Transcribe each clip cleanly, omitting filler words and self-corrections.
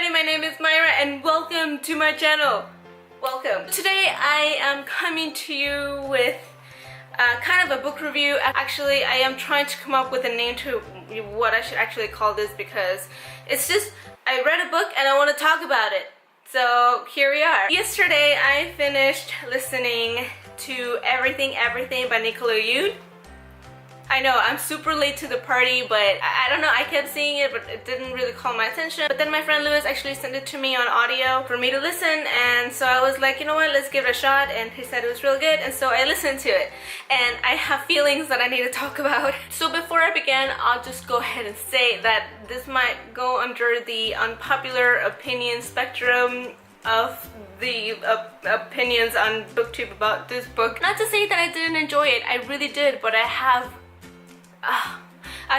everybody, my name is Myra and welcome to my channel. Welcome. Today I am coming to you with kind of a book review. Actually, I am trying to come up with a name to what I should actually call this because it's just, I read a book and I want to talk about it. So here we are. Yesterday I finished listening to Everything by Nicola Yoon. I know, I'm super late to the party, but I don't know, I kept seeing it, but it didn't really call my attention. But then my friend Lewis actually sent it to me on audio for me to listen, and so I was like, you know what, let's give it a shot, and he said it was real good, and so I listened to it. And I have feelings that I need to talk about. So before I begin, I'll just go ahead and say that this might go under the unpopular opinion spectrum of the opinions on BookTube about this book. Not to say that I didn't enjoy it, I really did, but I have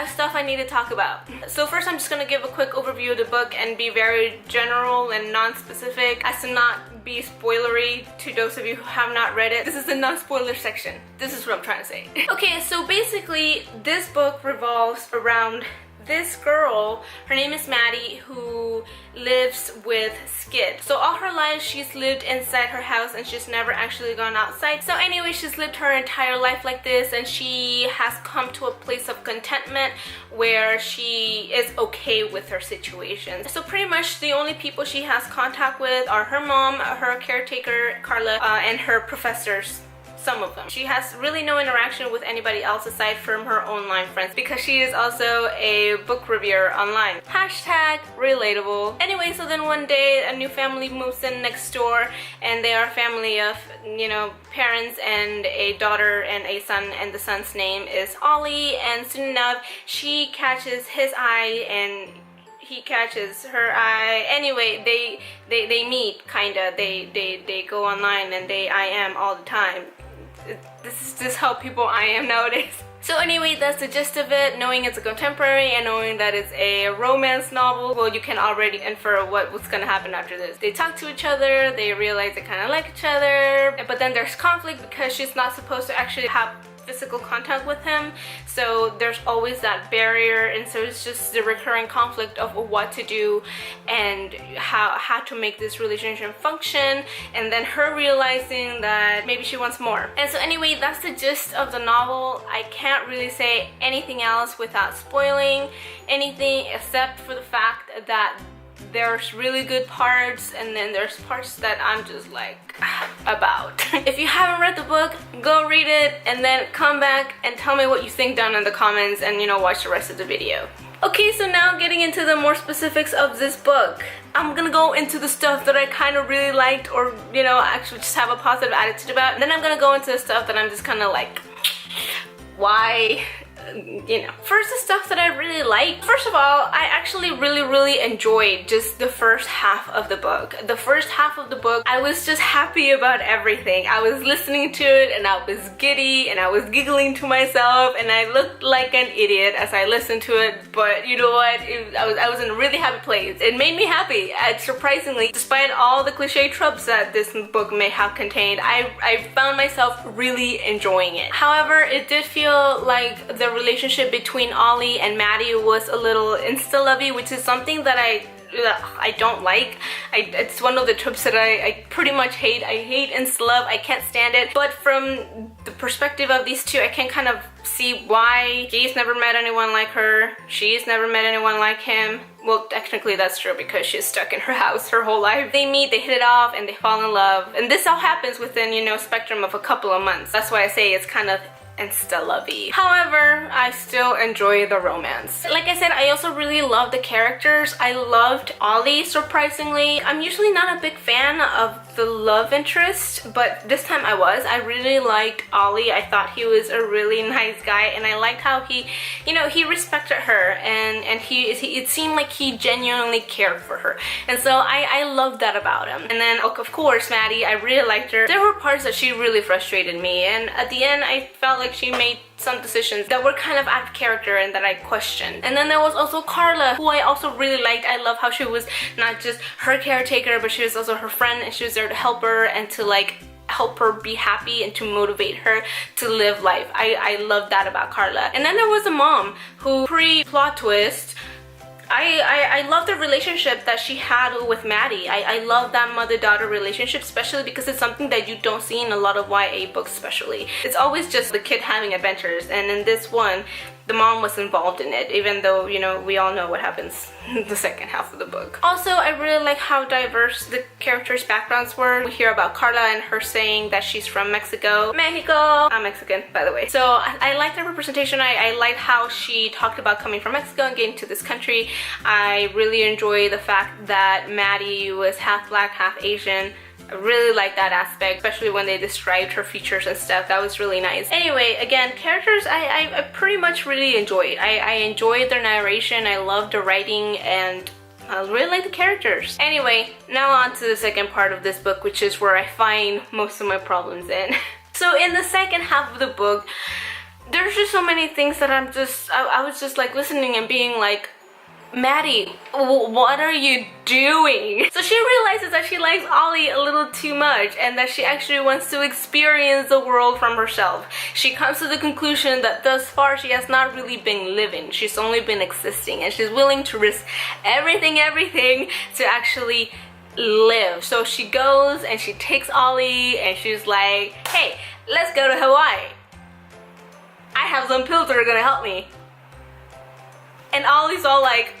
stuff I need to talk about. So first I'm just gonna give a quick overview of the book and be very general and non-specific as to not be spoilery to those of you who have not read it. This is the non-spoiler section. This is what I'm trying to say. Okay, so basically this book revolves around this girl. Her name is Maddie, who lives with Skid. So all her life she's lived inside her house and she's never actually gone outside. So anyway, she's lived her entire life like this, and she has come to a place of contentment where she is okay with her situation. So pretty much the only people she has contact with are her mom, her caretaker Carla, and her professors. Some of them. She has really no interaction with anybody else aside from her online friends because she is also a book reviewer online. Hashtag relatable. Anyway, so then one day a new family moves in next door, and they are a family of, you know, parents and a daughter and a son, and the son's name is Ollie, and soon enough she catches his eye and he catches her eye. Anyway, they meet kinda. They go online and they IM all the time. This is just how people IM nowadays. So anyway, that's the gist of it. Knowing it's a contemporary and knowing that it's a romance novel, well, you can already infer what's gonna happen after this. They talk to each other, they realize they kind of like each other, but then there's conflict because she's not supposed to actually have physical contact with him, so there's always that barrier, and so it's just the recurring conflict of what to do and how to make this relationship function, and then her realizing that maybe she wants more. And so anyway, that's the gist of the novel. I can't really say anything else without spoiling anything except for the fact that there's really good parts, and then there's parts that I'm just like about. If you haven't read the book, go read it and then come back and tell me what you think down in the comments, and you know, watch the rest of the video. Okay, so now getting into the more specifics of this book. I'm gonna go into the stuff that I kind of really liked, or you know, actually just have a positive attitude about, and then I'm gonna go into the stuff that I'm just kind of like, why? You know, first the stuff that I really liked. First of all, I actually really enjoyed just the first half of the book. The first half of the book, I was just happy about everything. I was listening to it and I was giddy and I was giggling to myself, and I looked like an idiot as I listened to it, but you know what, I was in a really happy place. It made me happy, and surprisingly, despite all the cliche tropes that this book may have contained, I found myself really enjoying it. However, it did feel like the relationship between Ollie and Maddie was a little insta-lovey, which is something that I don't like. It's one of the tropes that I pretty much hate. I hate insta-love. I can't stand it. But from the perspective of these two, I can kind of see why. He's never met anyone like her. She's never met anyone like him. Well, technically that's true because she's stuck in her house her whole life. They meet, they hit it off, and they fall in love. And this all happens within, you know, spectrum of a couple of months. That's why I say it's kind of insta-lovey. However, I still enjoy the romance. Like I said, I also really love the characters. I loved Ollie, surprisingly. I'm usually not a big fan of the love interest, but this time I was. I really liked Ollie. I thought he was a really nice guy, and I liked how he, you know, he respected her, and it seemed like he genuinely cared for her, and so I loved that about him. And then of course Maddie, I really liked her. There were parts that she really frustrated me, and at the end I felt like she made some decisions that were kind of out of character and that I questioned. And then there was also Carla, who I also really liked. I love how she was not just her caretaker, but she was also her friend, and she was there to help her and to like help her be happy and to motivate her to live life. I love that about Carla. And then there was a mom who, pre-plot twist, I love the relationship that she had with Maddie. I love that mother-daughter relationship, especially because it's something that you don't see in a lot of YA books especially. It's always just the kid having adventures, and in this one, the mom was involved in it, even though, you know, we all know what happens in the second half of the book. Also, I really like how diverse the characters' backgrounds were. We hear about Carla and her saying that she's from Mexico. Mexico! I'm Mexican, by the way. So I like the representation. I liked how she talked about coming from Mexico and getting to this country. I really enjoy the fact that Maddie was half black, half Asian. I really like that aspect, especially when they described her features and stuff. That was really nice. Anyway, again, characters I pretty much really enjoyed. I enjoyed their narration, I loved the writing, and I really like the characters. Anyway, now on to the second part of this book, which is where I find most of my problems in. So in the second half of the book, there's just so many things that I was just like listening and being like, Maddie, what are you doing? So she realizes that she likes Ollie a little too much and that she actually wants to experience the world from herself. She comes to the conclusion that thus far she has not really been living. She's only been existing, and she's willing to risk everything to actually live. So she goes and she takes Ollie and she's like, hey, let's go to Hawaii. I have some pills that are gonna help me. And Ollie's all like,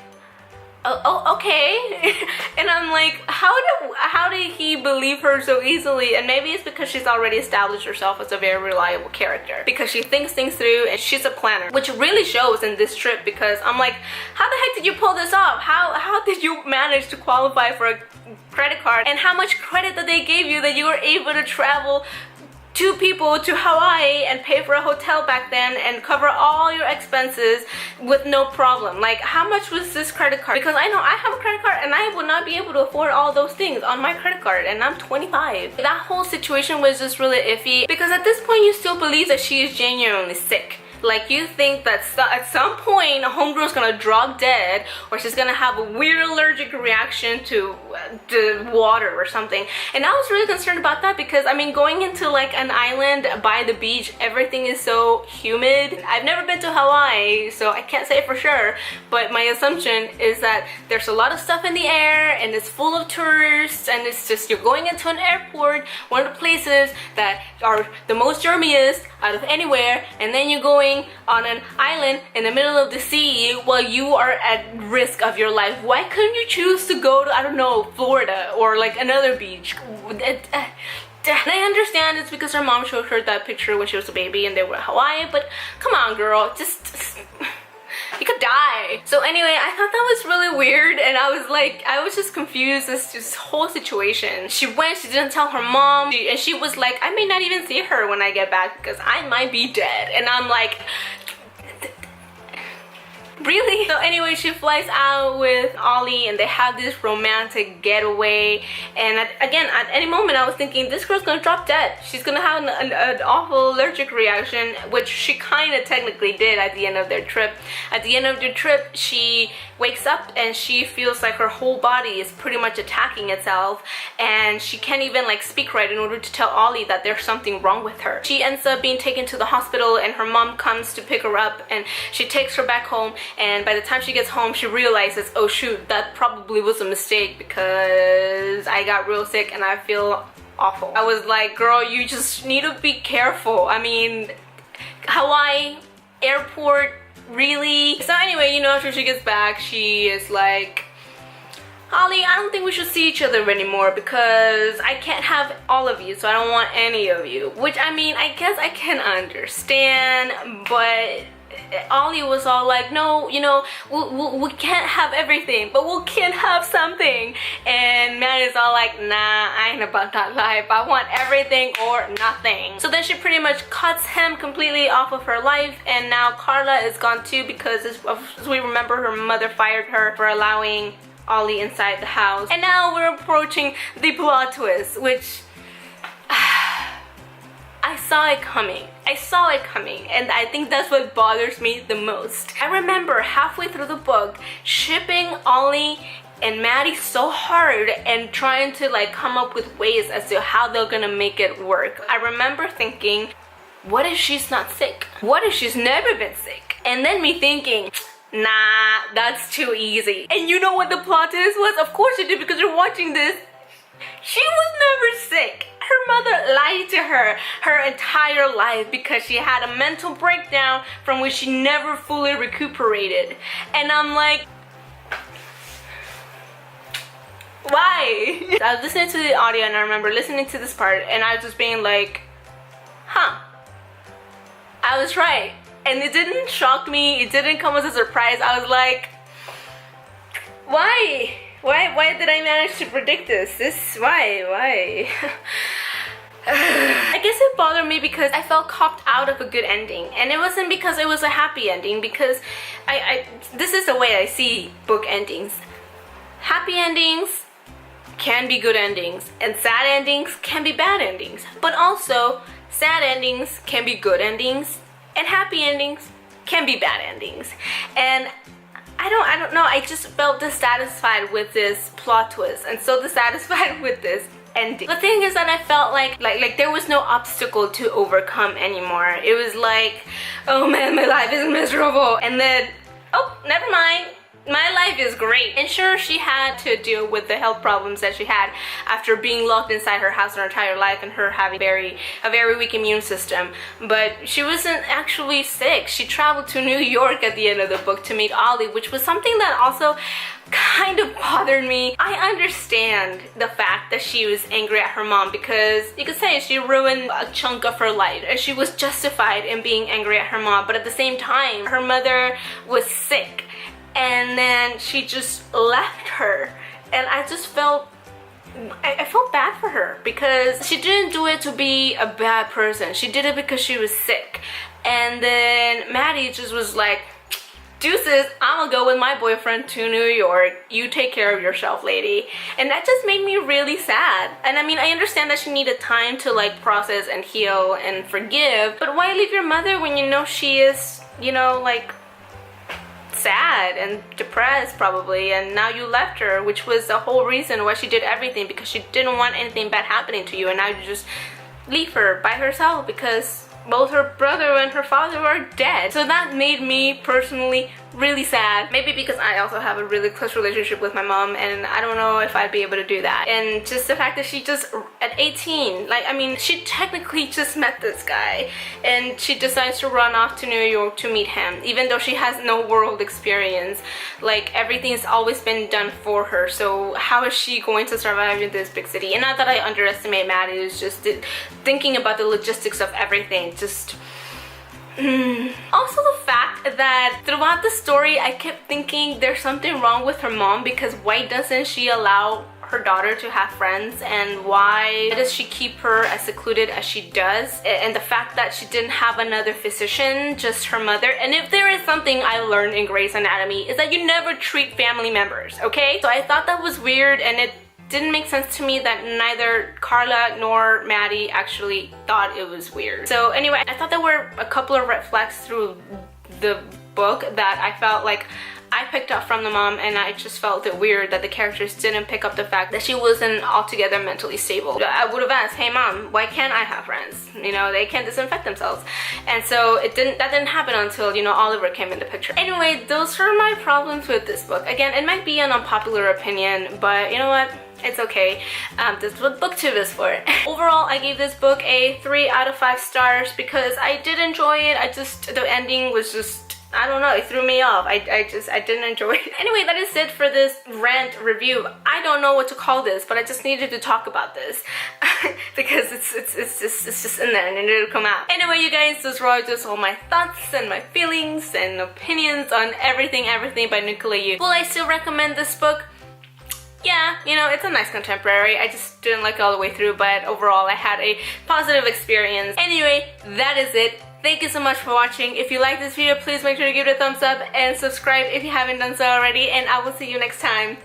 oh, okay. And I'm like, how did he believe her so easily? And maybe it's because she's already established herself as a very reliable character, because she thinks things through and she's a planner, which really shows in this trip. Because I'm like, how the heck did you pull this off? How did you manage to qualify for a credit card? And how much credit that they gave you that you were able to travel 2 people to Hawaii and pay for a hotel back then and cover all your expenses with no problem? Like, how much was this credit card? Because I know I have a credit card and I would not be able to afford all those things on my credit card, and I'm 25. That whole situation was just really iffy, because at this point you still believe that she is genuinely sick. Like, you think that at some point a homegirl's gonna drop dead, or she's gonna have a weird allergic reaction to water or something. And I was really concerned about that, because I mean, going into like an island by the beach, everything is so humid. I've never been to Hawaii, so I can't say for sure, but my assumption is that there's a lot of stuff in the air and it's full of tourists, and it's just, you're going into an airport, one of the places that are the most germiest out of anywhere, and then you're going on an island in the middle of the sea while you are at risk of your life. Why couldn't you choose to go to, I don't know, Florida or like another beach? And I understand it's because her mom showed her that picture when she was a baby and they were at Hawaii, but come on, girl, just you could die. So anyway, I thought that was really weird, and I was just confused as to this whole situation. She went, she didn't tell her mom, and she was like, I may not even see her when I get back because I might be dead. And I'm like, really? So anyway, she flies out with Ollie and they have this romantic getaway, and again, at any moment I was thinking, this girl's gonna drop dead. She's gonna have an awful allergic reaction, which she kind of technically did at the end of their trip. At the end of their trip, she wakes up and she feels like her whole body is pretty much attacking itself, and she can't even like speak right in order to tell Ollie that there's something wrong with her. She ends up being taken to the hospital, and her mom comes to pick her up, and she takes her back home. And by the time she gets home, she realizes, oh shoot, that probably was a mistake, because I got real sick and I feel awful. I was like, girl, you just need to be careful. I mean, Hawaii, airport, really? So anyway, you know, after she gets back, she is like, Ollie, I don't think we should see each other anymore because I can't have all of you, so I don't want any of you. Which, I mean, I guess I can understand, but Ollie was all like, no, you know, we can't have everything, but we can have something. And Matt is all like, nah, I ain't about that life. I want everything or nothing. So then she pretty much cuts him completely off of her life, and now Carla is gone too, because as we remember, her mother fired her for allowing Ollie inside the house. And now we're approaching the plot twist, which I saw it coming. I saw it coming, and I think that's what bothers me the most. I remember halfway through the book shipping Ollie and Maddie so hard and trying to like come up with ways as to how they're gonna make it work. I remember thinking, what if she's not sick? What if she's never been sick? And then me thinking, Nah, that's too easy. And you know what the plot twist was? Of course you did, because you're watching this. She was never sick. Her mother lied to her entire life because she had a mental breakdown from which she never fully recuperated. And I'm like, why? I was listening to the audio and I remember listening to this part and I was just being like, huh, I was right. And it didn't shock me, it didn't come as a surprise. I was like, why? Why did I manage to predict this? Why? I guess it bothered me because I felt copped out of a good ending, and it wasn't because it was a happy ending, because this is the way I see book endings. Happy endings can be good endings, and sad endings can be bad endings, but also sad endings can be good endings, and happy endings can be bad endings. And I don't know, I just felt dissatisfied with this plot twist and so dissatisfied with this ending. The thing is that I felt like there was no obstacle to overcome anymore. It was like, oh man, my life is miserable, and then, oh, never mind, my life is great. And sure, she had to deal with the health problems that she had after being locked inside her house her entire life and her having a very weak immune system. But she wasn't actually sick. She traveled to New York at the end of the book to meet Ollie, which was something that also kind of bothered me. I understand the fact that she was angry at her mom, because you could say she ruined a chunk of her life and she was justified in being angry at her mom, but at the same time, her mother was sick. And then she just left her, and I just felt, I felt bad for her because she didn't do it to be a bad person. She did it because she was sick. And then Maddie just was like, deuces, I'm gonna go with my boyfriend to New York. You take care of yourself, lady. And that just made me really sad. And I mean, I understand that she needed time to like process and heal and forgive, but why leave your mother when you know she is, you know, like, sad and depressed probably, and now you left her, which was the whole reason why she did everything, because she didn't want anything bad happening to you, and now you just leave her by herself because both her brother and her father are dead. So that made me personally really sad. Maybe because I also have a really close relationship with my mom, and I don't know if I'd be able to do that. And just the fact that she just, at 18, like, I mean, she technically just met this guy, and she decides to run off to New York to meet him, even though she has no world experience. Like, everything's always been done for her, so how is she going to survive in this big city? And not that I underestimate Maddie, it's just thinking about the logistics of everything. Just also the fact that throughout the story I kept thinking there's something wrong with her mom, because why doesn't she allow her daughter to have friends, and why does she keep her as secluded as she does? And the fact that she didn't have another physician, just her mother. And if there is something I learned in Grey's Anatomy, is that you never treat family members, okay? So I thought that was weird, and it didn't make sense to me that neither Carla nor Maddie actually thought it was weird. So anyway, I thought there were a couple of red flags through the book that I felt like I picked up from the mom, and I just felt it weird that the characters didn't pick up the fact that she wasn't altogether mentally stable. I would have asked, hey mom, why can't I have friends? You know, they can't disinfect themselves. And so that didn't happen until, you know, Oliver came in the picture. Anyway, those are my problems with this book. Again, it might be an unpopular opinion, but you know what? It's okay. This is what booktube is for. Overall, I gave this book a 3 out of 5 stars because I did enjoy it. The ending was just, I don't know, it threw me off. I didn't enjoy it. Anyway, that is it for this rant review. I don't know what to call this, but I just needed to talk about this because it's just in there and it needed to come out. Anyway, you guys, those were just all my thoughts and my feelings and opinions on everything by Nicola Yoon. Will I still recommend this book? Yeah, you know, it's a nice contemporary. I just didn't like it all the way through, but overall I had a positive experience. Anyway, that is it. Thank you so much for watching. If you like this video, please make sure to give it a thumbs up and subscribe if you haven't done so already, and I will see you next time.